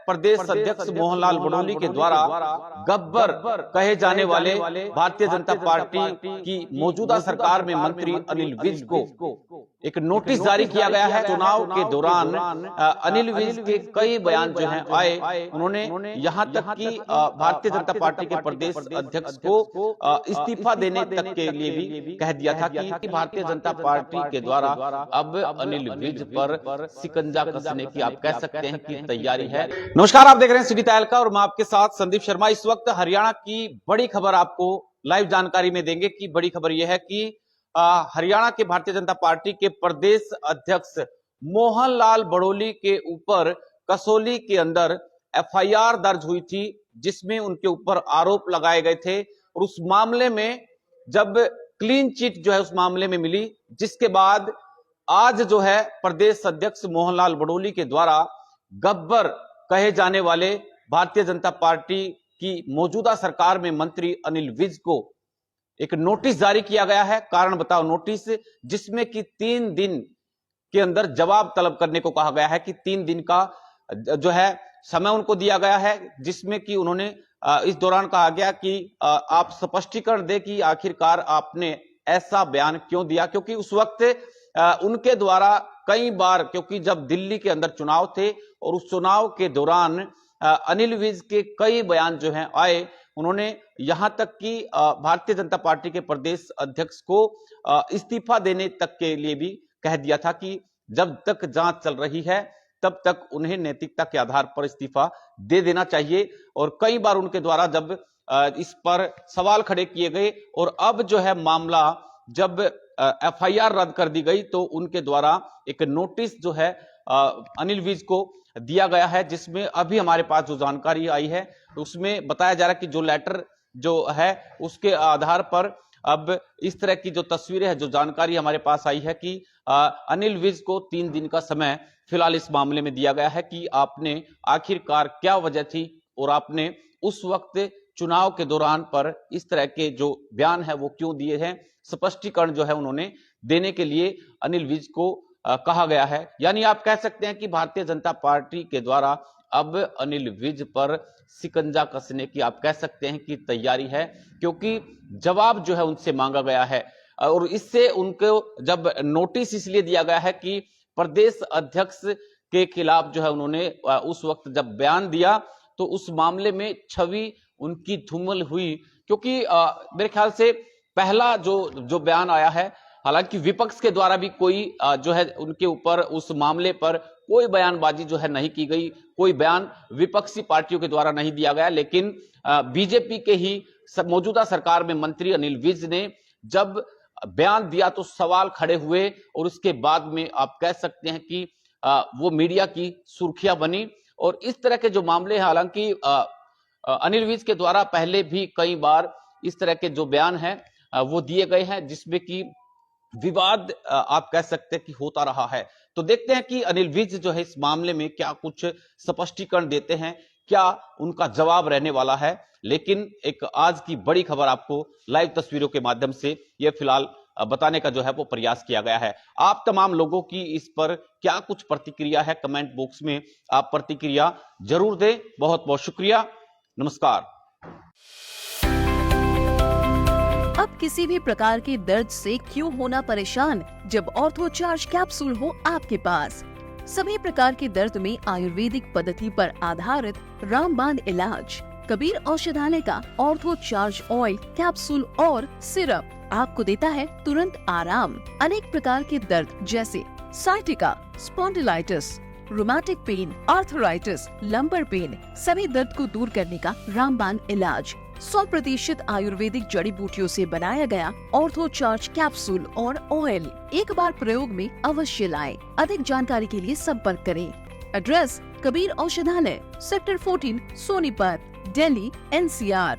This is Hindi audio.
प्रदेश अध्यक्ष मोहनलाल बड़ोली के द्वारा गब्बर कहे जाने वाले भारतीय जनता पार्टी की मौजूदा सरकार में मंत्री अनिल विज को एक नोटिस जारी किया गया है। चुनाव के दौरान अनिल विज के कई बयान जो हैं आए, उन्होंने यहां तक कि भारतीय जनता पार्टी के प्रदेश अध्यक्ष को इस्तीफा देने तक के लिए भी कह दिया था कि भारतीय जनता पार्टी के द्वारा अब अनिल विज पर शिकंजा कसने की आप कह सकते हैं कि तैयारी है। नमस्कार, आप देख रहे हैं सिटी तहलका और मैं आपके साथ संदीप शर्मा। इस वक्त हरियाणा की बड़ी खबर आपको लाइव जानकारी में देंगे कि बड़ी खबर यह है कि हरियाणा के भारतीय जनता पार्टी के प्रदेश अध्यक्ष मोहनलाल बड़ोली के ऊपर कसौली के अंदर एफआईआर दर्ज हुई थी, जिसमें उनके ऊपर आरोप लगाए गए थे। और उस मामले में जब क्लीन चिट जो है उस मामले में मिली, जिसके बाद आज जो है प्रदेश अध्यक्ष मोहनलाल बड़ोली के द्वारा गब्बर कहे जाने वाले भारतीय जनता पार्टी की मौजूदा सरकार में मंत्री अनिल विज को एक नोटिस जारी किया गया है। कारण बताओ नोटिस, जिसमें कि 3 दिन के अंदर जवाब तलब करने को कहा गया है कि 3 दिन का जो है समय उनको दिया गया है, जिसमें कि उन्होंने इस दौरान कहा गया कि आप स्पष्टीकरण दे कि आखिरकार आपने ऐसा बयान क्यों दिया। क्योंकि उस वक्त उनके द्वारा कई बार, क्योंकि जब दिल्ली के अंदर चुनाव थे और उस चुनाव के दौरान अनिल विज के कई बयान जो हैं आए, उन्होंने यहां तक कि भारतीय जनता पार्टी के प्रदेश अध्यक्ष को इस्तीफा देने तक के लिए भी कह दिया था कि जब तक जांच चल रही है तब तक उन्हें नैतिकता के आधार पर इस्तीफा दे देना चाहिए। और कई बार उनके द्वारा जब इस पर सवाल खड़े किए गए और अब जो है मामला जब एफआईआर रद्द कर दी गई तो उनके द्वारा एक नोटिस जो है अनिल विज को दिया गया है, जिसमें अभी हमारे पास जो जानकारी आई है उसमें बताया जा रहा है कि जो लेटर जो है उसके आधार पर अब इस तरह की जो तस्वीरें हैं, जो जानकारी हमारे पास आई है कि अनिल विज को 3 दिन का समय फिलहाल इस मामले में दिया गया है कि आपने आखिरकार क्या वजह थी और आपने उस वक्त चुनाव के दौरान पर इस तरह के जो बयान है वो क्यों दिए हैं। स्पष्टीकरण जो है उन्होंने देने के लिए अनिल विज को कहा गया है। यानी आप कह सकते हैं कि भारतीय जनता पार्टी के द्वारा अब अनिल विज पर शिकंजा कसने की आप कह सकते हैं कि तैयारी है, क्योंकि जवाब जो है उनसे मांगा गया है। और इससे उनको जब नोटिस इसलिए दिया गया है कि प्रदेश अध्यक्ष के खिलाफ जो है उन्होंने उस वक्त जब बयान दिया तो उस मामले में छवि उनकी धूमिल हुई। क्योंकि मेरे ख्याल से पहला जो बयान आया है, हालांकि विपक्ष के द्वारा भी कोई जो है उनके ऊपर उस मामले पर कोई बयानबाजी जो है नहीं की गई, कोई बयान विपक्षी पार्टियों के द्वारा नहीं दिया गया, लेकिन बीजेपी के ही मौजूदा सरकार में मंत्री अनिल विज ने जब बयान दिया तो सवाल खड़े हुए और उसके बाद में आप कह सकते हैं कि वो मीडिया की सुर्खियां बनी। और इस तरह के जो मामले हैं, हालांकि अनिल विज के द्वारा पहले भी कई बार इस तरह के जो बयान हैं वो दिए गए हैं, जिसमें कि विवाद आप कह सकते हैं कि होता रहा है। तो देखते हैं कि अनिल विज जो है इस मामले में क्या कुछ स्पष्टीकरण देते हैं, क्या उनका जवाब रहने वाला है। लेकिन एक आज की बड़ी खबर आपको लाइव तस्वीरों के माध्यम से यह फिलहाल बताने का जो है वो प्रयास किया गया है। आप तमाम लोगों की इस पर क्या कुछ प्रतिक्रिया है, कमेंट बॉक्स में आप प्रतिक्रिया जरूर दें। बहुत बहुत शुक्रिया, नमस्कार। अब किसी भी प्रकार के दर्द से क्यों होना परेशान, जब ऑर्थो चार्ज कैप्सूल हो आपके पास। सभी प्रकार के दर्द में आयुर्वेदिक पद्धति पर आधारित रामबाण इलाज। कबीर औषधालय का ऑर्थो चार्ज ऑयल कैप्सूल और सिरप आपको देता है तुरंत आराम। अनेक प्रकार के दर्द जैसे sciatica, spondylitis, rheumatic pain, arthritis, lumbar pain, सभी दर्द को दूर करने का रामबाण इलाज 100% आयुर्वेदिक जड़ी बूटियों से बनाया गया ऑर्थो चार्ज कैप्सूल और ऑयल एक बार प्रयोग में अवश्य लाएं। अधिक जानकारी के लिए संपर्क करें। एड्रेस: कबीर औषधालय, सेक्टर 14, सोनीपत, दिल्ली, NCR।